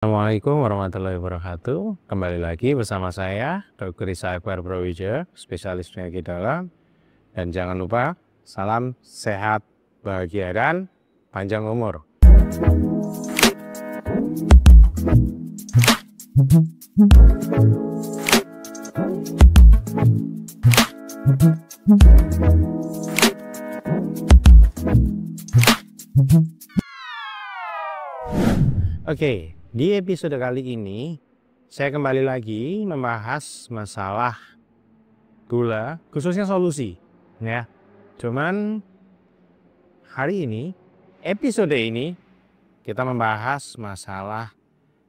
Assalamualaikum warahmatullahi wabarakatuh. Kembali lagi bersama saya, Dr. Isa Akbar Prawijaya, spesialis penyakit dalam. Dan jangan lupa, salam sehat, bahagia, dan panjang umur. Oke, di episode kali ini saya kembali lagi membahas masalah gula, khususnya solusi, ya. Cuman hari ini, episode ini kita membahas masalah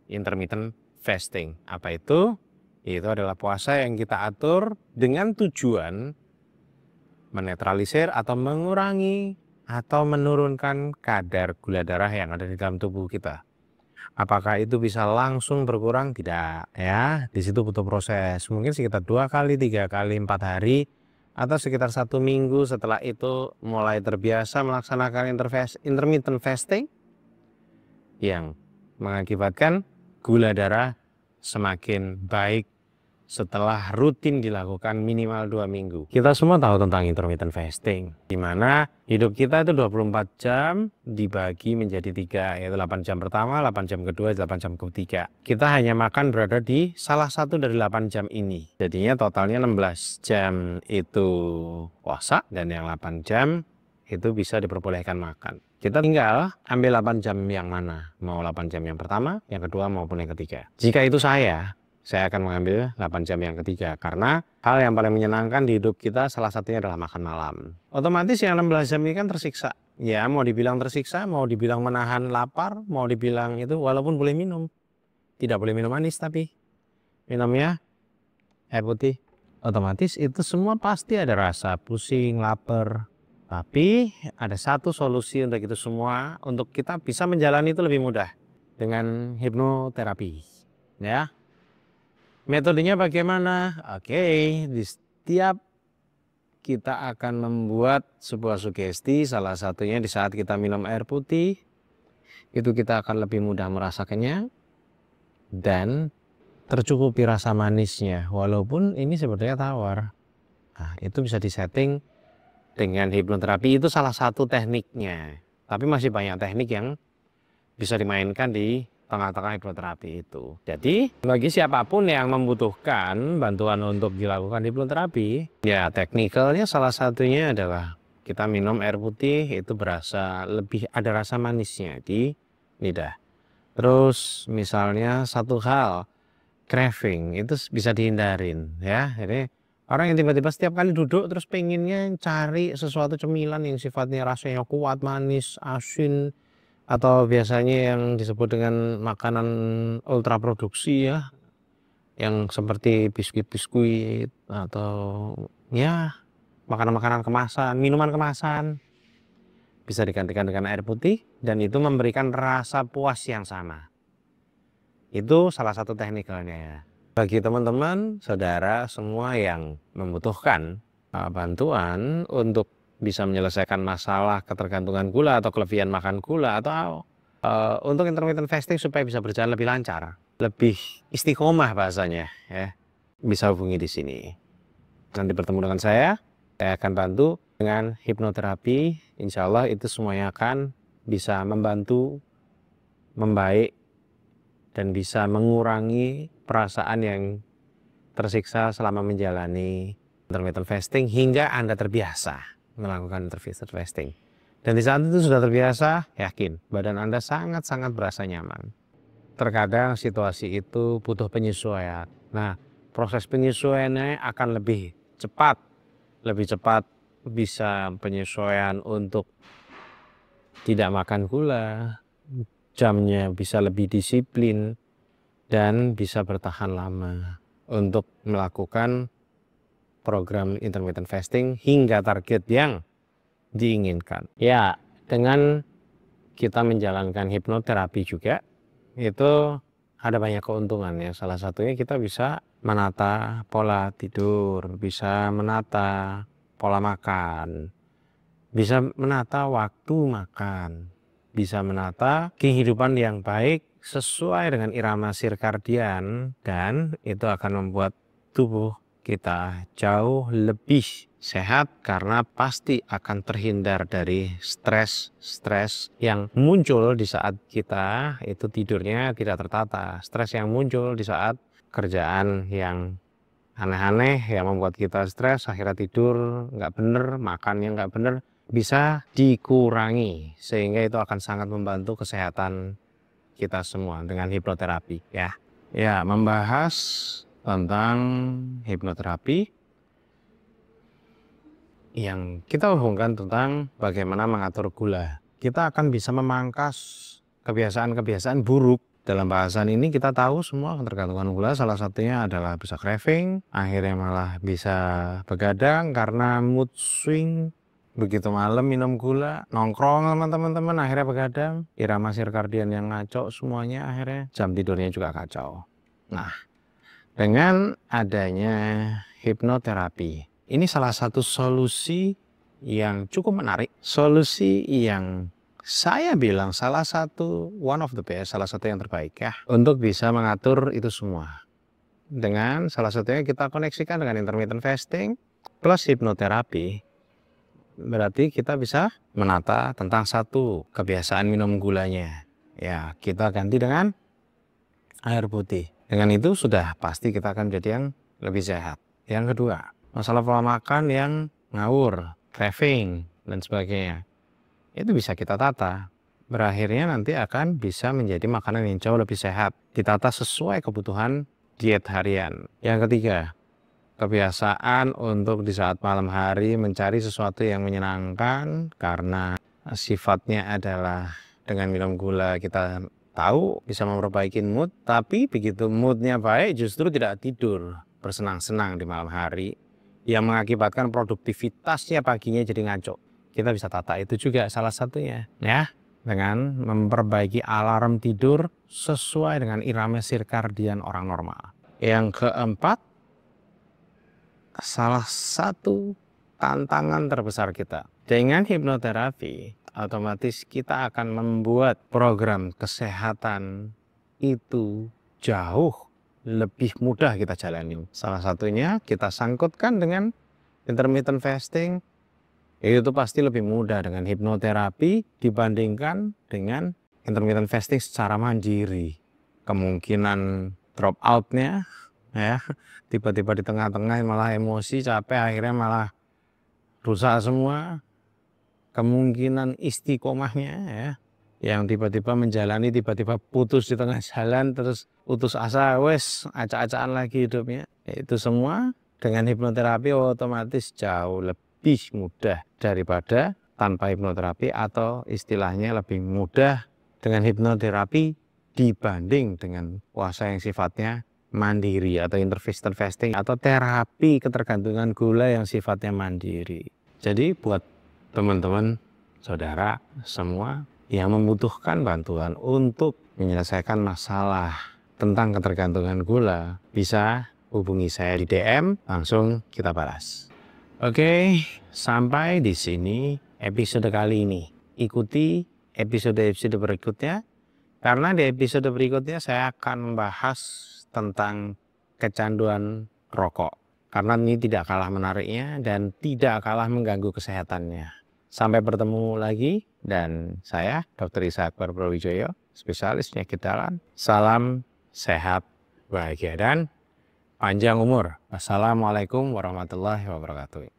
intermittent fasting. Apa itu? Itu adalah puasa yang kita atur dengan tujuan menetralisir atau mengurangi atau menurunkan kadar gula darah yang ada di dalam tubuh kita. Apakah itu bisa langsung berkurang? Tidak, ya. Di situ butuh proses. Mungkin sekitar 2 kali, 3 kali, 4 hari, atau sekitar 1 minggu setelah itu mulai terbiasa melaksanakan intermittent fasting yang mengakibatkan gula darah semakin baik setelah rutin dilakukan minimal 2 minggu. Kita semua tahu tentang intermittent fasting, di mana hidup kita itu 24 jam dibagi menjadi 3, yaitu 8 jam pertama, 8 jam kedua, 8 jam ketiga. Kita hanya makan berada di salah satu dari 8 jam ini. Jadinya totalnya 16 jam itu puasa, dan yang 8 jam itu bisa diperbolehkan makan. Kita tinggal ambil 8 jam yang mana, mau 8 jam yang pertama, yang kedua maupun yang ketiga. Jika itu saya akan mengambil 8 jam yang ketiga, karena hal yang paling menyenangkan di hidup kita salah satunya adalah makan malam. Otomatis yang 16 jam ini kan tersiksa. Ya, mau dibilang tersiksa, mau dibilang menahan lapar, mau dibilang itu, walaupun boleh minum. Tidak boleh minum manis, tapi minumnya air putih. Otomatis itu semua pasti ada rasa pusing, lapar. Tapi ada satu solusi untuk itu semua, untuk kita bisa menjalani itu lebih mudah dengan hipnoterapi. Ya. Metodenya bagaimana? Oke, di setiap kita akan membuat sebuah sugesti, salah satunya di saat kita minum air putih, itu kita akan lebih mudah merasa kenyang dan tercukupi rasa manisnya, walaupun ini sebetulnya tawar. Nah, itu bisa disetting dengan hipnoterapi, itu salah satu tekniknya. Tapi masih banyak teknik yang bisa dimainkan di tengah-tengah hipnoterapi itu. Jadi bagi siapapun yang membutuhkan bantuan untuk dilakukan hipnoterapi, ya teknikalnya salah satunya adalah kita minum air putih, itu berasa lebih ada rasa manisnya di lidah. Terus misalnya satu hal, craving itu bisa dihindarin, ya. Jadi orang yang tiba-tiba setiap kali duduk terus pengennya cari sesuatu cemilan yang sifatnya rasanya kuat, manis, asin, atau biasanya yang disebut dengan makanan ultra produksi, ya, yang seperti biskuit-biskuit atau ya makanan-makanan kemasan, minuman kemasan, bisa digantikan dengan air putih dan itu memberikan rasa puas yang sama. Itu salah satu teknikalnya, ya. Bagi teman-teman, saudara semua yang membutuhkan bantuan untuk bisa menyelesaikan masalah ketergantungan gula atau kelebihan makan gula, atau untuk intermittent fasting supaya bisa berjalan lebih lancar, lebih istiqomah bahasanya, ya, bisa hubungi di sini. Nanti bertemu dengan saya akan bantu dengan hipnoterapi. Insya Allah itu semuanya akan bisa membantu membaik dan bisa mengurangi perasaan yang tersiksa selama menjalani intermittent fasting hingga Anda terbiasa melakukan intermittent fasting. Dan di saat itu sudah terbiasa, yakin badan Anda sangat-sangat berasa nyaman. Terkadang situasi itu butuh penyesuaian. Nah, proses penyesuaiannya akan lebih cepat bisa penyesuaian untuk tidak makan gula, jamnya bisa lebih disiplin, dan bisa bertahan lama untuk melakukan program intermittent fasting hingga target yang diinginkan. Ya, dengan kita menjalankan hipnoterapi juga, itu ada banyak keuntungannya. Salah satunya kita bisa menata pola tidur, bisa menata pola makan, bisa menata waktu makan, bisa menata kehidupan yang baik sesuai dengan irama sirkadian, dan itu akan membuat tubuh kita jauh lebih sehat karena pasti akan terhindar dari stres yang muncul di saat kita itu tidurnya tidak tertata, stres yang muncul di saat kerjaan yang aneh-aneh yang membuat kita stres, akhirnya tidur nggak bener, makan yang nggak bener, bisa dikurangi sehingga itu akan sangat membantu kesehatan kita semua dengan hipnoterapi ya. Ya, membahas tentang hipnoterapi yang kita hubungkan tentang bagaimana mengatur gula. Kita akan bisa memangkas kebiasaan-kebiasaan buruk. Dalam bahasan ini kita tahu semua ketergantungan gula salah satunya adalah bisa craving, akhirnya malah bisa begadang karena mood swing. Begitu malam minum gula, nongkrong sama teman-teman akhirnya begadang, irama sirkadian yang ngaco semuanya, akhirnya jam tidurnya juga kacau. Nah, dengan adanya hipnoterapi, ini salah satu solusi yang cukup menarik, solusi yang saya bilang salah satu one of the best, salah satu yang terbaik ya, untuk bisa mengatur itu semua. Dengan salah satunya kita koneksikan dengan intermittent fasting plus hipnoterapi, berarti kita bisa menata tentang satu kebiasaan minum gulanya. Ya, kita ganti dengan air putih. Dengan itu sudah pasti kita akan jadi yang lebih sehat. Yang kedua, masalah pola makan yang ngawur, craving, dan sebagainya. Itu bisa kita tata. Berakhirnya nanti akan bisa menjadi makanan yang jauh lebih sehat. Ditata sesuai kebutuhan diet harian. Yang ketiga, kebiasaan untuk di saat malam hari mencari sesuatu yang menyenangkan karena sifatnya adalah dengan minum gula kita tahu bisa memperbaiki mood, tapi begitu moodnya baik justru tidak tidur bersenang-senang di malam hari yang mengakibatkan produktivitasnya paginya jadi ngaco. Kita bisa tata itu juga salah satunya ya, dengan memperbaiki alarm tidur sesuai dengan irama sirkadian orang normal. Yang keempat, salah satu tantangan terbesar kita dengan hipnoterapi, otomatis kita akan membuat program kesehatan itu jauh lebih mudah kita jalani. Salah satunya kita sangkutkan dengan intermittent fasting. Itu pasti lebih mudah dengan hipnoterapi dibandingkan dengan intermittent fasting secara mandiri. Kemungkinan drop outnya ya, tiba-tiba di tengah-tengah malah emosi, capek, akhirnya malah rusak semua. Kemungkinan istiqomahnya ya, yang tiba-tiba menjalani tiba-tiba putus di tengah jalan, terus putus asa, wes acak-acakan lagi hidupnya. Itu semua dengan hipnoterapi otomatis jauh lebih mudah daripada tanpa hipnoterapi, atau istilahnya lebih mudah dengan hipnoterapi dibanding dengan puasa yang sifatnya mandiri atau intermittent fasting atau terapi ketergantungan gula yang sifatnya mandiri. Jadi buat teman-teman, saudara semua yang membutuhkan bantuan untuk menyelesaikan masalah tentang ketergantungan gula, bisa hubungi saya di DM, langsung kita balas. Oke, sampai di sini episode kali ini. Ikuti episode-episode berikutnya, karena di episode berikutnya saya akan membahas tentang kecanduan rokok. Karena ini tidak kalah menariknya dan tidak kalah mengganggu kesehatannya. Sampai bertemu lagi, dan saya Dr. Isa Akbar Prawijoyo, spesialis penyakit dalam. Salam sehat, bahagia, dan panjang umur. Assalamualaikum warahmatullahi wabarakatuh.